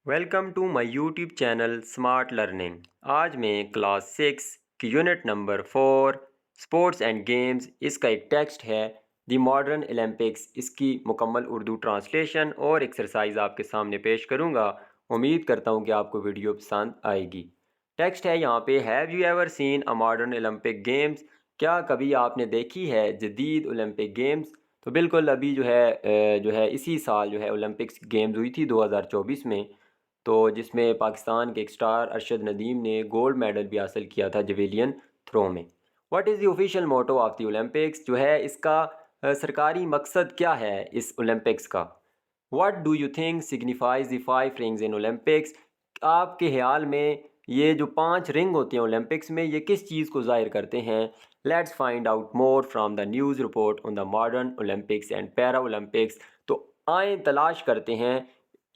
Welcome to my YouTube channel smart learning. आज मैं class 6 की unit number 4 sports and games इसका एक टेक्स्ट है द मॉडर्न ओलंपिक्स, इसकी मुकम्मल उर्दू ट्रांसलेशन और एक्सरसाइज आपके सामने पेश करूंगा। उम्मीद करता हूं कि आपको वीडियो पसंद आएगी। टेक्स्ट है यहाँ पे, have you ever seen a modern Olympic games? क्या कभी आपने देखी है जदीद ओलंपिक गेम्स? तो बिल्कुल अभी जो है इसी साल जो है ओलंपिक्स गेम्स हुई थी 2024 में, तो जिसमें पाकिस्तान के एक स्टार अरशद नदीम ने गोल्ड मेडल भी हासिल किया था जेवेलियन थ्रो में। What is the official motto of the Olympics? जो है इसका सरकारी मकसद क्या है इस ओलंपिक्स का? What do you think signifies the 5 rings in Olympics? आपके ख्याल में ये जो 5 रिंग होते हैं ओलंपिक्स में, ये किस चीज़ को ज़ाहिर करते हैं? Let's find out more from the news report on the modern Olympics and para Olympics. तो आए तलाश करते हैं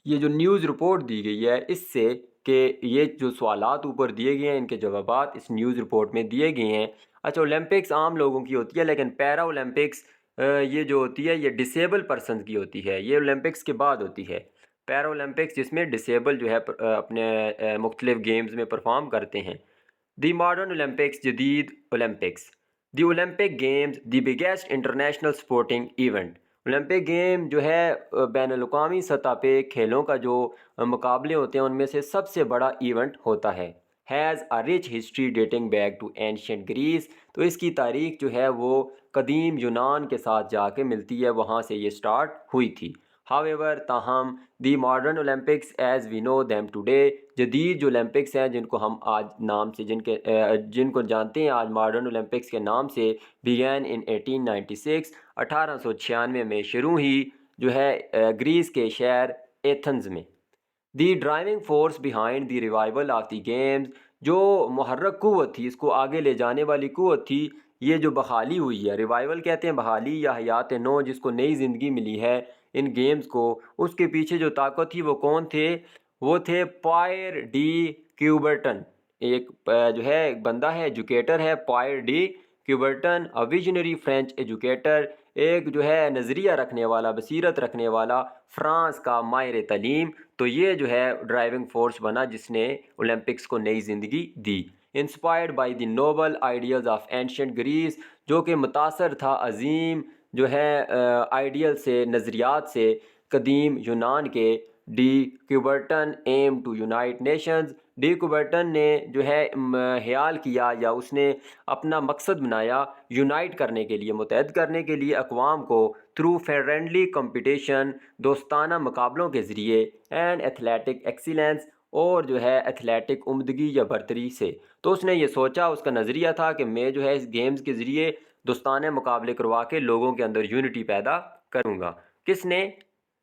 ये जो न्यूज़ रिपोर्ट दी गई है इससे, कि ये जो सवालात ऊपर दिए गए हैं इनके जवाबात इस न्यूज़ रिपोर्ट में दिए गए हैं। अच्छा, ओलंपिक्स आम लोगों की होती है, लेकिन पैरा ओलंपिक्स ये जो होती है ये डिसेबल पर्सन की होती है। ये ओलंपिक्स के बाद होती है पैरा ओलंपिक्स, जिसमें डिसेबल जो है अपने मुख्तलिफ गेम्स में परफॉर्म करते हैं। द मॉडर्न ओलंपिक्स, जदीद Olympics. The Olympic games the biggest international sporting event. Olympic game जो है बैन अवी सतह पे खेलों का जो मुकाबले होते हैं उनमें से सबसे बड़ा इवेंट होता है। Has a rich history dating back to ancient Greece. तो इसकी तारीख जो है वो कदीम यूनान के साथ जाके मिलती है, वहाँ से ये स्टार्ट हुई थी। हावेवर, ताहम, the modern Olympics as we know them today, जदीद जो ओलंपिक्स हैं जिनको हम आज नाम से जिनको जानते हैं आज मॉडर्न ओलंपिक्स के नाम से, बिगैन इन 1896, 1896 में शुरू ही जो है ग्रीस के शहर एथेंस में। The driving force behind the revival of the games, जो मुहर्रक कुव्वत थी, इसको आगे ले जाने वाली कुव्वत थी, ये जो बहाली हुई है, रिवाइवल कहते हैं बहाली या हयात नो, जिसको नई ज़िंदगी मिली है इन गेम्स को, उसके पीछे जो ताकत थी वो कौन थे? वो थे पायर डी क्यूबर्टन। एक जो है एक बंदा है, एजुकेटर है, Pierre de Coubertin, a visionary French educator, एक जो है नज़रिया रखने वाला, बसीरत रखने वाला फ्रांस का माहिर तलीम। तो ये जो है ड्राइविंग फोर्स बना जिसने ओलंपिक्स को नई ज़िंदगी दी। Inspired by the noble ideals of ancient Greece, जो कि मुतासर था अजीम जो है आइडियल से, नज़रियात से कदीम यूनान के। De Coubertin aimed to unite nations, de Coubertin ने जो है ख्याल किया या उसने अपना मकसद बनाया यूनाइट करने के लिए, मुतहद करने के लिए अक़वाम को, थ्रू फ्रेंडली कंपटीशन, दोस्ताना मुकाबलों के ज़रिए, एंड एथलेटिक एक्सीलेंस, और जो है एथलेटिक उम्दगी या बरतरी से। तो उसने ये सोचा, उसका नज़रिया था कि मैं जो है इस गेम्स के ज़रिए दोस्ताना मुकाबले करवा के लोगों के अंदर यूनिटी पैदा करूँगा। किसने?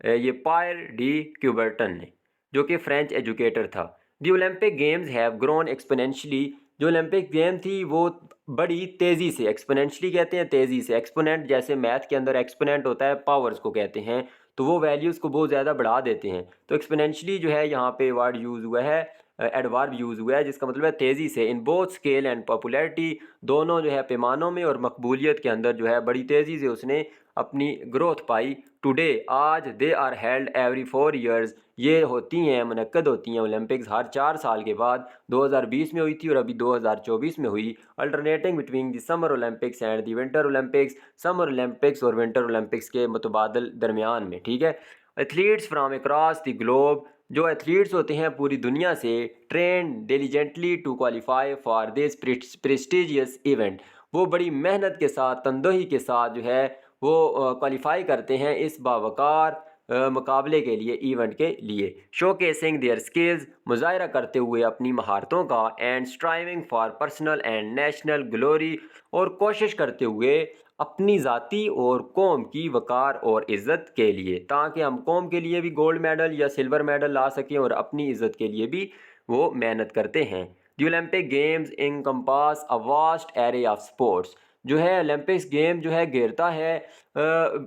ये पायर डी क्यूबर्टन ने, जो कि फ्रेंच एजुकेटर था। दी Olympic games have grown exponentially, जो ओलंपिक गेम थी वो बड़ी तेज़ी से, एक्सपोनेंशली कहते हैं तेज़ी से, एक्सपोनेंट जैसे मैथ के अंदर एक्सपोनेंट होता है, पावर्स को कहते हैं, तो वो वैल्यूज़ को बहुत ज़्यादा बढ़ा देते हैं। तो एक्सपोनेंशली जो है यहाँ पे वर्ड यूज़ हुआ है, एडवर्ब यूज़ हुआ है, जिसका मतलब है तेज़ी से। In both scale and popularity, दोनों जो है पैमानों में और मकबूलियत के अंदर जो है बड़ी तेज़ी से उसने अपनी ग्रोथ पाई। टुडे, आज, they are held every 4 years, ये होती हैं, मुनक्कद होती हैं ओलंपिक्स हर 4 साल के बाद। 2020 में हुई थी और अभी 2024 में हुई। Alternating between the summer Olympics and the winter Olympics, summer Olympics और विंटर ओलंपिक्स के मुतबादल दरमियान में, ठीक है। Athletes from across the globe, जो एथलीट्स होते हैं पूरी दुनिया से, train diligently to qualify for this prestigious event, वो बड़ी मेहनत के साथ, तनदोही के साथ जो है वो क्वालिफाई करते हैं इस बावकार मुकाबले के लिए, इवेंट के लिए। शोकेसिंग देयर स्किल्स, मुजाहरा करते हुए अपनी महारतों का, and striving for personal and national glory, और कोशिश करते हुए अपनी ज़ाती और कौम की वकार और इज़्ज़त के लिए, ताकि हम कौम के लिए भी गोल्ड मेडल या सिल्वर मेडल ला सकें और अपनी इज़्ज़त के लिए भी वो मेहनत करते हैं। The Olympic games encompass a vast array of sports, जो है ओलंपिक्स गेम जो है घेरता है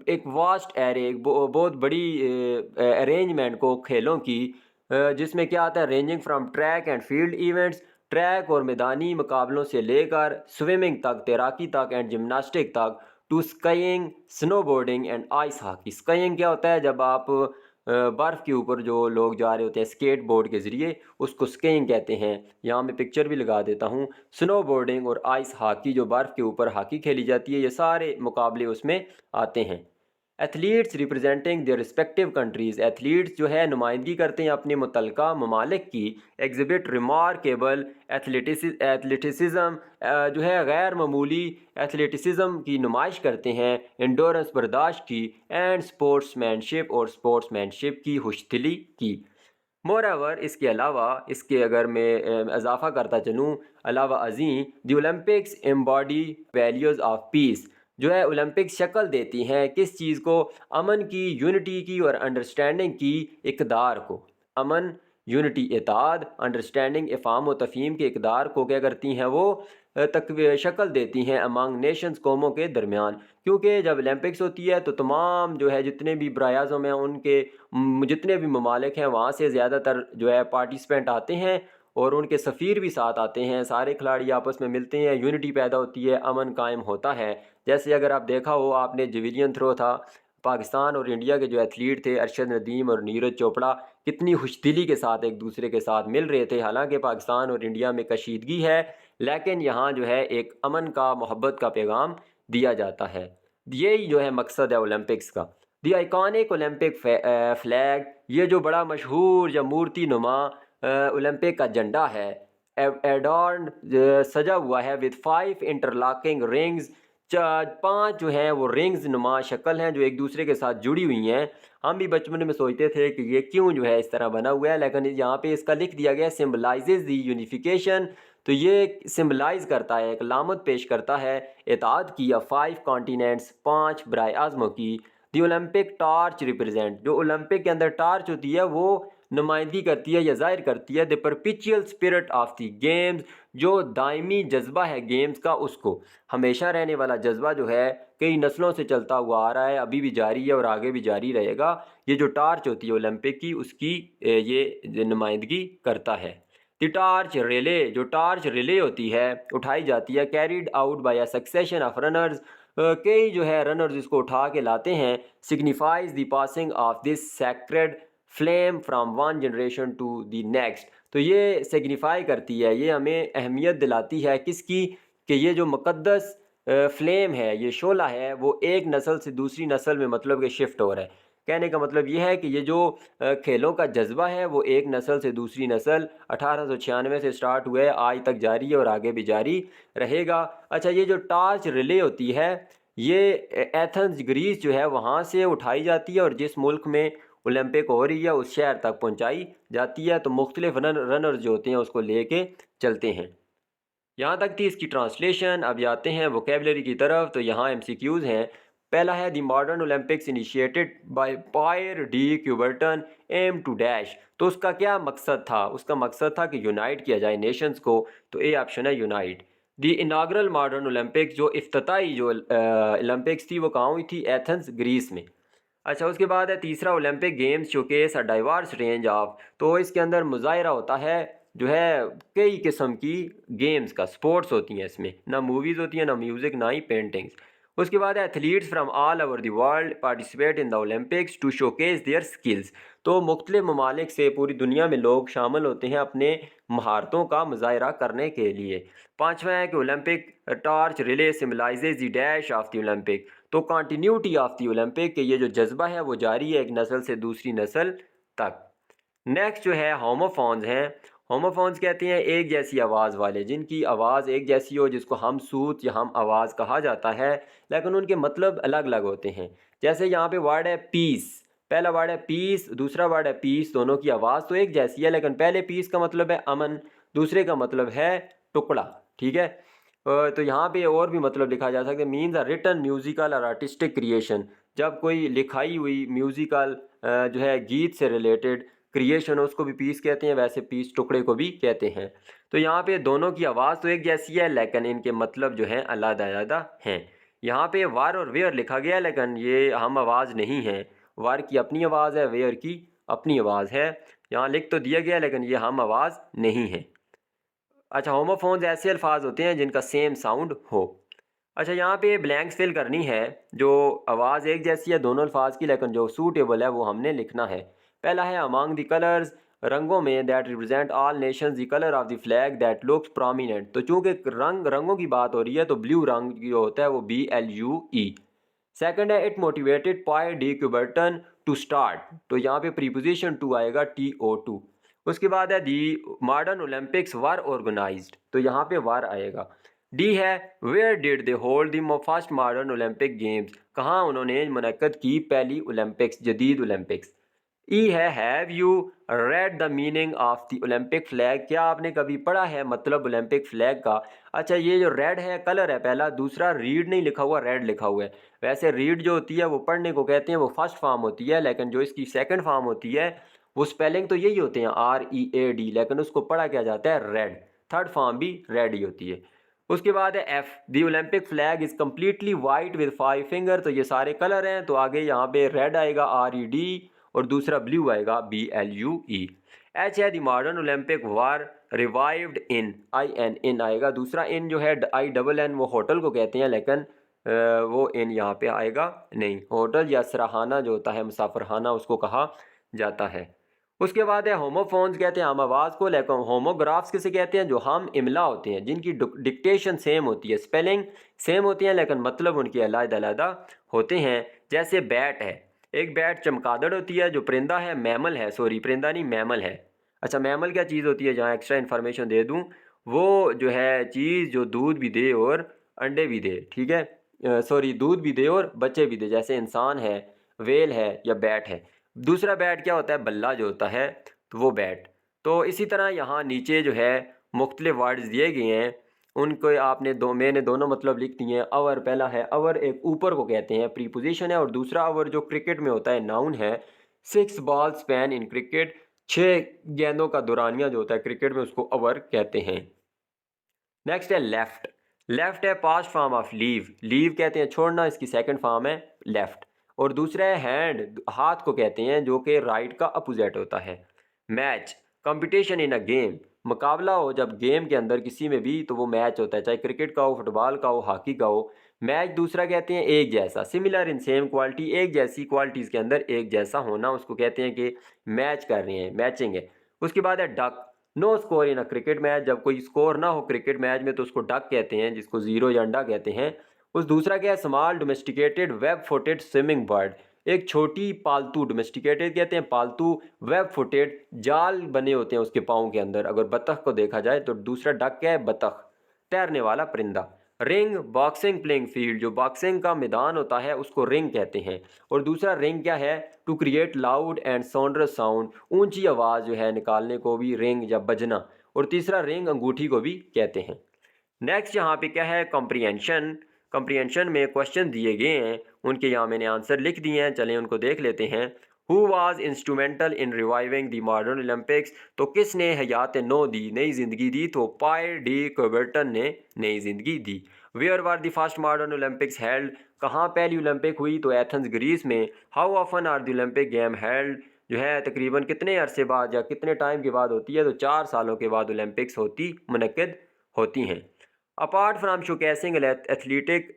एक वास्ट एरे, एक बहुत बड़ी अरेंजमेंट को खेलों की, जिसमें क्या आता है, ranging from track and field events, track और मैदानी मुकाबलों से लेकर स्विमिंग तक, तैराकी तक, एंड जिम्नास्टिक तक, to skiing, snowboarding and ice hockey. Skiing क्या होता है? जब आप बर्फ़ के ऊपर जो लोग जा रहे होते हैं स्केट बोर्ड के ज़रिए, उसको स्कीइंग कहते हैं। यहाँ मैं पिक्चर भी लगा देता हूँ। स्नो बोर्डिंग और आइस हॉकी, जो बर्फ़ के ऊपर हॉकी खेली जाती है, ये सारे मुकाबले उसमें आते हैं। Athletes representing their respective countries, athletes जो है नुमाइंदगी करते हैं अपने मुतलका ममालिक की। एग्जिबिट रिमार्केबल एथलेटिसिज्म, जो है गैर मामूली एथलेटिसिज्म की नुमाइश करते हैं। इंडोरेंस, बर्दाश्त की। एंड स्पोर्ट्समैनशिप, और स्पोर्ट्समैनशिप की, हुश्तली की। मोरओवर, इसके अलावा, इसके अगर मैं इजाफ़ा करता चलूँ, अलावा अज़ीं, the Olympics embody values of peace, जो है ओलंपिक्स शक्ल देती हैं किस चीज़ को? अमन की, यूनिटी की और अंडरस्टैंडिंग की इक़दार को। अमन, यूनिटी, इत्तेहाद, अंडरस्टैंडिंग, इफ़हाम व तफ़हीम के इक़दार को क्या करती हैं वो? शक्ल देती हैं अमंग नेशंस, कौमों के दरमियान। क्योंकि जब ओलंपिक्स होती है तो तमाम जो है जितने भी बराए-आज़म हैं उनके जितने भी ममालिक हैं वहाँ से ज़्यादातर जो है पार्टिसिपेंट आते हैं और उनके सफ़ीर भी साथ आते हैं। सारे खिलाड़ी आपस में मिलते हैं, यूनिटी पैदा होती है, अमन कायम होता है। जैसे अगर आप देखा हो, आपने जेवलियन थ्रो था, पाकिस्तान और इंडिया के जो एथलीट थे अरशद नदीम और नीरज चोपड़ा, कितनी खुशदिली के साथ एक दूसरे के साथ मिल रहे थे। हालांकि पाकिस्तान और इंडिया में कशीदगी है, लेकिन यहाँ जो है एक अमन का, मोहब्बत का पैगाम दिया जाता है। यही जो है मकसद है ओलंपिक्स का। दी आइकॉनिक ओलंपिक फ्लैग, ये जो बड़ा मशहूर या मूर्ति नुमा ओलंपिक का झंडा है, एडॉर्न, सजा हुआ है विद 5 इंटरलॉकिंग रिंग्स, 5 जो हैं वो रिंग्स नुमा शक्ल हैं जो एक दूसरे के साथ जुड़ी हुई हैं। हम भी बचपन में सोचते थे कि ये क्यों जो है इस तरह बना हुआ है, लेकिन यहाँ पे इसका लिख दिया गया सिम्बलाइजेज दी यूनिफिकेशन। तो ये सिम्बलाइज करता है, एक लामत पेश करता है इत्तेहाद की, या 5 कॉन्टिनेंट्स, 5 बराए आज़मों की। दी ओलंपिक टार्च रिप्रेजेंट, जो ओलंपिक के अंदर टार्च होती है वो नुमाइंदगी करती है या जाहिर करती है the perpetual spirit of the games, जो दायमी जज्बा है गेम्स का, उसको हमेशा रहने वाला जज्बा जो है कई नस्लों से चलता हुआ आ रहा है, अभी भी जारी है और आगे भी जारी रहेगा। ये जो टार्च होती है ओलंपिक की, उसकी ये नुमाइंदगी करता है। द टार्च रिले, जो टार्च रिले होती है, उठाई जाती है, carried out by a succession of runners, कई जो है रनर्स इसको उठा के लाते हैं। Signifies the passing of this sacred flame from one generation to the next, तो ये सिग्निफाई करती है, ये हमें अहमियत दिलाती है किसकी? कि ये जो मुक़द्दस फ्लेम है, ये शोला है, वो एक नस्ल से दूसरी नस्ल में मतलब कि शिफ्ट हो रहा है। कहने का मतलब ये है कि ये जो खेलों का जज्बा है वो एक नस्ल से दूसरी नस्ल 1896 से स्टार्ट हुआ है, आज तक जारी है और आगे भी जारी रहेगा। अच्छा, ये जो टार्च रिले होती है, ये एथेंस ग्रीस जो है वहाँ से उठाई जाती है और जिस मुल्क में ओलंपिक हो रही है उस शहर तक पहुँचाई जाती है। तो मुख्तलिफ रनर जो होते हैं उसको लेके चलते हैं। यहाँ तक थी इसकी ट्रांसलेशन। अब आते हैं वोकेबलरी की तरफ। तो यहाँ एमसीक्यूज़ हैं। पहला है the modern Olympics initiated by Pierre de Coubertin aimed to dash, तो उसका क्या मकसद था? उसका मकसद था कि यूनाइट किया जाए नेशंस को, तो ए ऑप्शन है unite. The inaugural modern Olympics, जो इफ्तिताई जो ओलंपिक्स थी वो कहाँ हुई थी? एथेंस ग्रीस में। अच्छा, उसके बाद है तीसरा Olympic games showcase a diverse range of, तो इसके अंदर मुजाहरा होता है जो है कई किस्म की गेम्स का, स्पोर्ट्स होती हैं इसमें, ना मूवीज़ होती हैं, ना म्यूज़िक, ना ही पेंटिंग्स। उसके बाद है athletes from all over the world participate in the Olympics to showcase their skills, तो मुख्तलिफ ममालिक से पूरी दुनिया में लोग शामिल होते हैं अपने महारतों का मुजाहरा करने के लिए। पाँचवा है कि Olympic torch relay symbolises the dash of the Olympic, तो कंटिन्यूटी ऑफ द ओलंपिक के ये जो जज्बा है वो जारी है एक नस्ल से दूसरी नस्ल तक। नेक्स्ट जो है होमोफोन्स हैं। होमोफोन्स कहते हैं एक जैसी आवाज़ वाले, जिनकी आवाज़ एक जैसी हो, जिसको हम सूत या हम आवाज़ कहा जाता है, लेकिन उनके मतलब अलग अलग होते हैं। जैसे यहाँ पे वर्ड है पीस, पहला वर्ड है पीस, दूसरा वर्ड है पीस, दोनों की आवाज़ तो एक जैसी है, लेकिन पहले पीस का मतलब है अमन, दूसरे का मतलब है टुकड़ा। ठीक है। तो यहाँ पे और भी मतलब लिखा जा सकता है, मीन्स अ रिटन म्यूजिकल और आर्टिस्टिक क्रिएशन, जब कोई लिखाई हुई म्यूजिकल जो है गीत से रिलेटेड क्रिएशन हो उसको भी पीस कहते हैं, वैसे पीस टुकड़े को भी कहते हैं। तो यहाँ पे दोनों की आवाज़ तो एक जैसी है, लेकिन इनके मतलब जो हैं अलग-अलग हैं। यहाँ पे वार और वेयर लिखा गया है, लेकिन ये हम आवाज़ नहीं है। वार की अपनी आवाज़ है, वेयर की अपनी आवाज़ है। यहाँ लिख तो दिया गया है, लेकिन ये हम आवाज़ नहीं है। अच्छा, होमोफोन्स ऐसे अल्फाज होते हैं जिनका सेम साउंड हो। अच्छा, यहाँ पे ब्लैंक्स फिल करनी है। जो आवाज़ एक जैसी है दोनों अल्फाज की, लेकिन जो सूटेबल है वो हमने लिखना है। पहला है अमंग द कलर्स, रंगों में, that represent all Nations the colour of the flag that looks prominent. तो चूंकि रंगों की बात हो रही है तो ब्लू रंग जो होता है वो BLUE। सेकंड है it motivated Pierre de Coubertin to start. तो यहाँ पे प्रीपोजिशन टू आएगा TO2। उसके बाद है the modern Olympics were organized. तो यहाँ पे वर आएगा। डी है where did they hold the first modern Olympic games. कहाँ उन्होंने मुनक्कद की पहली ओलंपिक्स, जदीद ओलंपिक्स। ई है have you read the meaning of the Olympic flag. क्या आपने कभी पढ़ा है मतलब ओलंपिक फ्लैग का। अच्छा, ये जो रेड है कलर है पहला, दूसरा रीड नहीं लिखा हुआ, रेड लिखा हुआ है। वैसे रीड जो होती है वो पढ़ने को कहते हैं, वो फर्स्ट फॉर्म होती है, लेकिन जो इसकी सेकंड फॉर्म होती है वो स्पेलिंग तो यही होते हैं READ, लेकिन उसको पढ़ा क्या जाता है रेड। थर्ड फॉर्म भी रेड ही होती है। उसके बाद है F, the Olympic flag is completely white with 5 finger. तो ये सारे कलर हैं, तो आगे यहाँ पे रेड आएगा RED और दूसरा ब्लू आएगा BLUE। H है the modern Olympic were revived in, IN आएगा। दूसरा इन जो है INN वो होटल को कहते हैं, लेकिन वो इन यहाँ पे आएगा नहीं। होटल या सराहाना जो होता है, मुसाफरखाना, उसको कहा जाता है। उसके बाद है होमोफोन्स, कहते हैं हम आवाज़ को, लेकिन होमोग्राफ्स किसे कहते हैं, जो हम इमला होते हैं, जिनकी डिक्टेशन सेम होती है, स्पेलिंग सेम होती है, लेकिन मतलब उनके अलग-अलग होते हैं। जैसे बैट है, एक बैट चमगादड़ होती है, जो परिंदा है मैमल है, सॉरी परिंदा नहीं मैमल है। अच्छा, मैमल क्या चीज़ होती है, जहाँ एक्स्ट्रा इन्फॉर्मेशन दे दूँ, वो जो है चीज़ जो दूध भी दे और अंडे भी दे, ठीक है, सॉरी दूध भी दे और बच्चे भी दे, जैसे इंसान है, वेल है या बैट है। दूसरा बैट क्या होता है, बल्ला जो होता है, तो वो बैट। तो इसी तरह यहाँ नीचे जो है मुख्तलिफ वर्ड्स दिए गए हैं, उनको आपने मैंने दोनों मतलब लिख दिए हैं। अवर, पहला है अवर, एक ऊपर को कहते हैं, प्रीपोजिशन है, और दूसरा अवर जो क्रिकेट में होता है नाउन है। 6 बॉल स्पैन इन क्रिकेट, 6 गेंदों का दौरानिया जो होता है क्रिकेट में, उसको अवर कहते हैं। नेक्स्ट है लेफ्ट। लेफ्ट है past form of leave, leave कहते हैं छोड़ना, इसकी सेकंड फॉर्म है लेफ्ट। और दूसरा है हैंड, हाथ को कहते हैं, जो कि राइट का अपोजिट होता है। Match, competition in a game, मुकाबला हो जब गेम के अंदर किसी में भी, तो वो मैच होता है, चाहे क्रिकेट का हो, फुटबॉल का हो, हॉकी का हो। मैच दूसरा कहते हैं एक जैसा, सिमिलर इन सेम क्वालिटी, एक जैसी क्वालिटीज़ के अंदर एक जैसा होना, उसको कहते हैं कि मैच कर रहे हैं, मैचिंग है। उसके बाद है duck, no score in a cricket match, जब कोई स्कोर ना हो क्रिकेट मैच में तो उसको डक कहते हैं, जिसको जीरो या अंडा कहते हैं। उस दूसरा क्या है, small domesticated web footed swimming bird, एक छोटी पालतू, डोमेस्टिकेटेड कहते हैं पालतू, वेब फुटेड जाल बने होते हैं उसके पाँव के अंदर, अगर बतख को देखा जाए तो। दूसरा डक क्या है, बतख, तैरने वाला परिंदा। रिंग, बॉक्सिंग प्लेइंग फील्ड, जो बॉक्सिंग का मैदान होता है उसको रिंग कहते हैं। और दूसरा रिंग क्या है, टू क्रिएट लाउड एंड साउंडरस साउंड, ऊंची आवाज़ जो है निकालने को भी रिंग या बजना। और तीसरा रिंग अंगूठी को भी कहते हैं। नेक्स्ट यहाँ पे क्या है, कॉम्प्रिहेंशन। कॉम्प्रिहेंशन में क्वेश्चन दिए गए हैं, उनके यहाँ मैंने आंसर लिख दिए हैं, चलें उनको देख लेते हैं। Who was instrumental in reviving the modern Olympics. तो किसने हयात नो दी, नई जिंदगी दी, तो पायर डी कोबर्टन ने नई जिंदगी दी। Where were the first modern Olympics held, कहाँ पहली ओलंपिक हुई, तो एथेंस ग्रीस में। How often are the Olympic game held, जो है तकरीबन कितने अरसे बाद या कितने टाइम के बाद होती है, तो 4 सालों के बाद ओलंपिक्स मुनक्किद होती हैं। Apart from showcasing athletic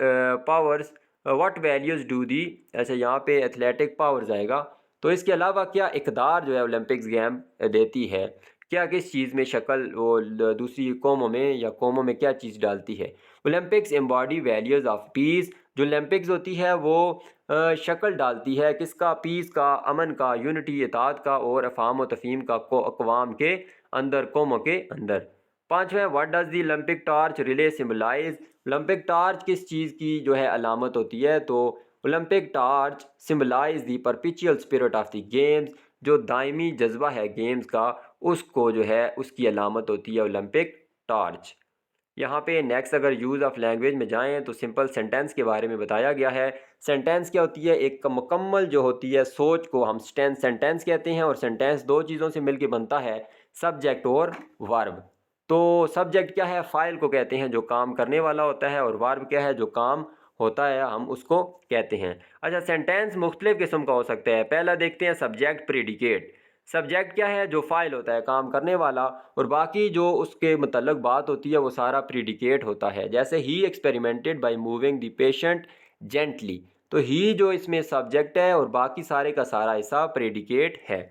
powers, what values do the, ऐसे यहाँ पे एथलेटिक पावर्स आएगा। तो इसके अलावा क्या इकदार जो है ओलंपिक्स गेम देती है, क्या किस चीज़ में शक्ल वो दूसरी कौमों में या कौमों में क्या चीज़ डालती है। Olympics embody values of peace, जो ओलंपिक्स होती है वो शक्ल डालती है किसका, पीस का, अमन का, यूनिटी इताद का, और अफाम व तफहीम का, को अकवाम के अंदर, कौमों के अंदर। पाँचवें, what does the Olympic torch relay symbolize, Olympic torch किस चीज़ की जो है अलामत होती है, तो Olympic torch symbolize the perpetual spirit of the games, जो दायमी जज्बा है गेम्स का, उसको जो है उसकी अलामत होती है ओलंपिक टार्च। यहाँ पे नेक्स्ट अगर यूज़ ऑफ लैंग्वेज में जाएँ तो सिंपल सेंटेंस के बारे में बताया गया है। सेंटेंस क्या होती है, एक मुकम्मल जो होती है सोच को हम सेंटेंस कहते हैं, और सेंटेंस दो चीज़ों से मिलकर बनता है, सब्जेक्ट और वर्ब। तो सब्जेक्ट क्या है, फ़ाइल को कहते हैं जो काम करने वाला होता है, और वर्ब क्या है जो काम होता है, हम उसको कहते हैं। अच्छा, सेंटेंस मुख्तलिफ किस्म का हो सकता है। पहला देखते हैं सब्जेक्ट प्रेडिकेट। सब्जेक्ट क्या है? जो फ़ाइल होता है, काम करने वाला, और बाकी जो उसके मुतल्लक बात होती है वो सारा प्रीडिकेट होता है। जैसे ही experimented by moving the patient gently, तो ही जो इसमें सब्जेक्ट है और बाकी सारे का सारा हिस्सा प्रेडिकेट है।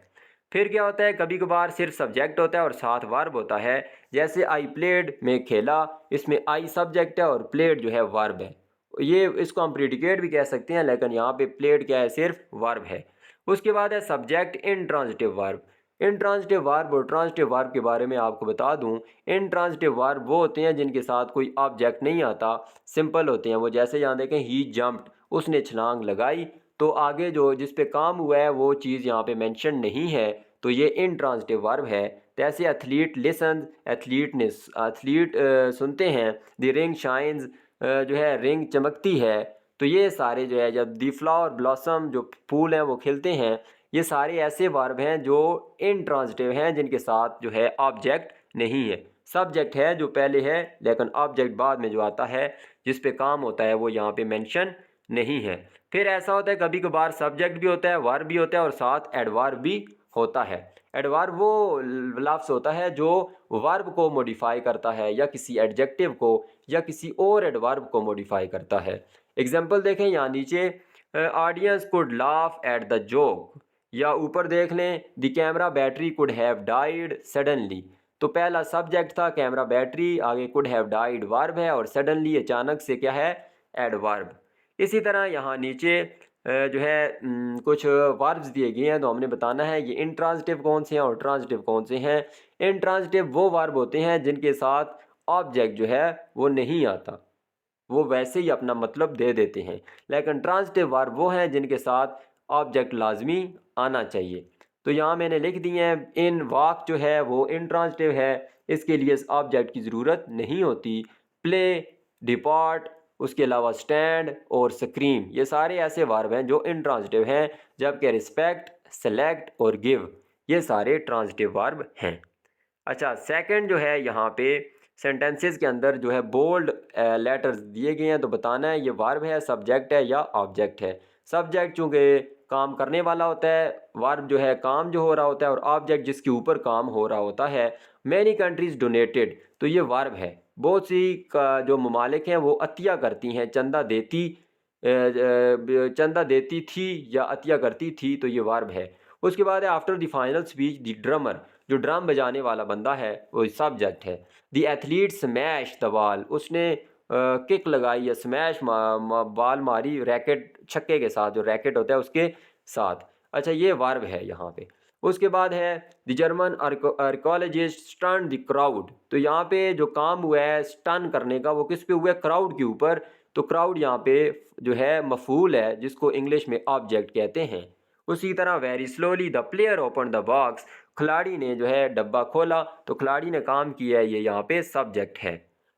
फिर क्या होता है, कभी कभार सिर्फ सब्जेक्ट होता है और साथ वर्ब होता है। जैसे आई प्लेड में खेला, इसमें आई सब्जेक्ट है और प्लेड जो है वर्ब है। ये इसको हम प्रेडिकेट भी कह सकते हैं, लेकिन यहाँ पे प्लेड क्या है, सिर्फ वर्ब है। उसके बाद है subject intransitive verb. Intransitive verb और ट्रांजिटिव वर्ब के बारे में आपको बता दूं, इंट्रांजिटिव वर्ब वो होते हैं जिनके साथ कोई ऑब्जेक्ट नहीं आता, सिंपल होते हैं वो। जैसे यहाँ देखें, ही जंप्ड, उसने छलांग लगाई, तो आगे जो जिस पे काम हुआ है वो चीज़ यहाँ पे मेंशन नहीं है, तो ये इंट्रांजिटिव वर्ब है। जैसे एथलीट लिसन, एथलीट सुनते हैं, द रिंग शाइन्स, जो है रिंग चमकती है। तो ये सारे जो है, जब दी फ्लावर ब्लॉसम, जो फूल हैं वो खिलते हैं, ये सारे ऐसे वर्ब हैं जो इंट्रांजिटिव हैं, जिनके साथ जो है ऑब्जेक्ट नहीं है। सब्जेक्ट है जो पहले है, लेकिन ऑब्जेक्ट बाद में जो आता है, जिस पे काम होता है, वो यहाँ पे मेंशन नहीं है। फिर ऐसा होता है कभी कभार सब्जेक्ट भी होता है, वर्ब भी होता है और साथ एडवर्ब भी होता है। एडवर्ब वो लफ्ज़ होता है जो वर्ब को मॉडिफाई करता है, या किसी एडजेक्टिव को या किसी और एडवर्ब को मॉडिफाई करता है। एग्जाम्पल देखें यहाँ नीचे, audience could laugh at the joke, या ऊपर देख लें, the camera battery could have died suddenly. तो पहला सब्जेक्ट था कैमरा बैटरी, आगे कुड हैव डाइड वर्ब है, और सडनली अचानक से क्या है, एडवर्ब। इसी तरह यहाँ नीचे जो है कुछ वर्ब्स दिए गए हैं, तो हमने बताना है ये इंट्रांजिटिव कौन से हैं और ट्रांजिटिव कौन से हैं। इंट्रांजिटिव वो वर्ब होते हैं जिनके साथ ऑब्जेक्ट जो है वो नहीं आता, वो वैसे ही अपना मतलब दे देते हैं। लेकिन ट्रांजिटिव वर्ब वो हैं जिनके साथ ऑब्जेक्ट लाजमी आना चाहिए। तो यहाँ मैंने लिख दिए हैं, इन वाक जो है वो इंट्रांजिटिव है, इसके लिए ऑब्जेक्ट की ज़रूरत नहीं होती। प्ले, डिपार्ट, उसके अलावा स्टैंड और स्क्रीम, ये सारे ऐसे वर्ब हैं जो इंट्रांजिटिव हैं, जबकि रिस्पेक्ट, सेलेक्ट और गिव ये सारे ट्रांजिटिव वर्ब हैं। अच्छा, सेकंड जो है, यहाँ पे सेंटेंसेस के अंदर जो है बोल्ड लेटर्स दिए गए हैं, तो बताना है ये वर्ब है, सब्जेक्ट है या ऑब्जेक्ट है। सब्जेक्ट चूँकि काम करने वाला होता है, वर्ब जो है काम जो हो रहा होता है, और ऑब्जेक्ट जिसके ऊपर काम हो रहा होता है। मैनी कंट्रीज डोनेटेड, तो ये वर्ब है। बहुत सी जो ममालिक हैं वो अतिया करती हैं, चंदा देती थी या अतिया करती थी, तो ये वर्ब है। उसके बाद है after the final speech the drummer, जो ड्रम बजाने वाला बंदा है वो सब्जेक्ट है। The athlete smash the ball, उसने किक लगाई या स्मैश बॉल मारी रैकेट, छक्के के साथ, जो रैकेट होता है उसके साथ। अच्छा, ये वर्ब है यहाँ पे। उसके बाद है the German archaeologist stun the crowd, तो यहाँ पे जो काम हुआ है स्टन करने का, वो किस पे हुआ है, क्राउड के ऊपर। तो क्राउड यहाँ पे जो है मफूल है, जिसको इंग्लिश में ऑब्जेक्ट कहते हैं। उसी तरह very slowly the player open the box, खिलाड़ी ने जो है डब्बा खोला, तो खिलाड़ी ने काम किया है, ये यहाँ पे सब्जेक्ट है।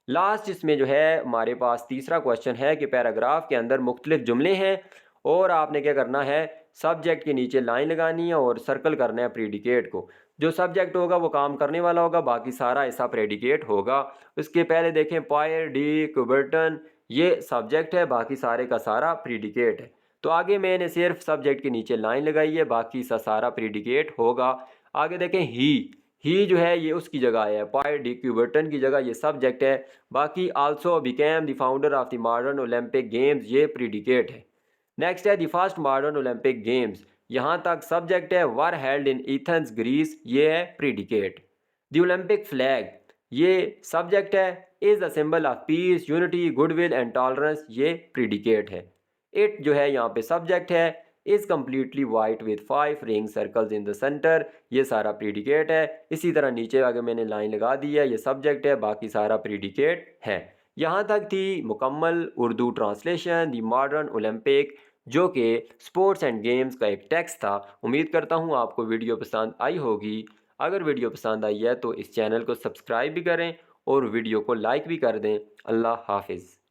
लास्ट इसमें जो है हमारे पास तीसरा क्वेश्चन है कि पैराग्राफ के अंदर मुख्तलिफ जुमले हैं, और आपने क्या करना है, सब्जेक्ट के नीचे लाइन लगानी है और सर्कल करना है प्रेडिकेट को। जो सब्जेक्ट होगा वो काम करने वाला होगा, बाकी सारा ऐसा प्रेडिकेट होगा। उसके पहले देखें, पायर, डी, कुबर्टन, ये सब्जेक्ट है, बाकी सारे का सारा प्रेडिकेट है। तो आगे मैंने सिर्फ सब्जेक्ट के नीचे लाइन लगाई है, बाकी सा सारा प्रेडिकेट होगा। आगे देखें, ही जो है ये उसकी जगह है, पायर डी क्यूबर्टन की जगह ये सब्जेक्ट है। बाकी also became the founder of the modern Olympic games, ये प्रेडिकेट है। नेक्स्ट है the first modern Olympic games, यहाँ तक सब्जेक्ट है। Were held in Athens Greece, ये है प्रेडिकेट। द ओलंपिक फ्लैग, ये सब्जेक्ट है। Is the symbol of peace, unity, goodwill and tolerance, ये प्रेडिकेट है। इट जो है यहाँ पे सब्जेक्ट है। Is completely white with 5 ring circles in the centre, ये सारा प्रेडिकेट है। इसी तरह नीचे आगे मैंने लाइन लगा दी है, ये सब्जेक्ट है, बाकी सारा प्रेडिकेट है। यहाँ तक थी मुकम्मल उर्दू ट्रांसलेशन दी मॉडर्न ओलंपिक, जो कि स्पोर्ट्स एंड गेम्स का एक टेक्स्ट था। उम्मीद करता हूँ आपको वीडियो पसंद आई होगी। अगर वीडियो पसंद आई है तो इस चैनल को सब्सक्राइब भी करें और वीडियो को लाइक भी कर दें। अल्लाह हाफिज़।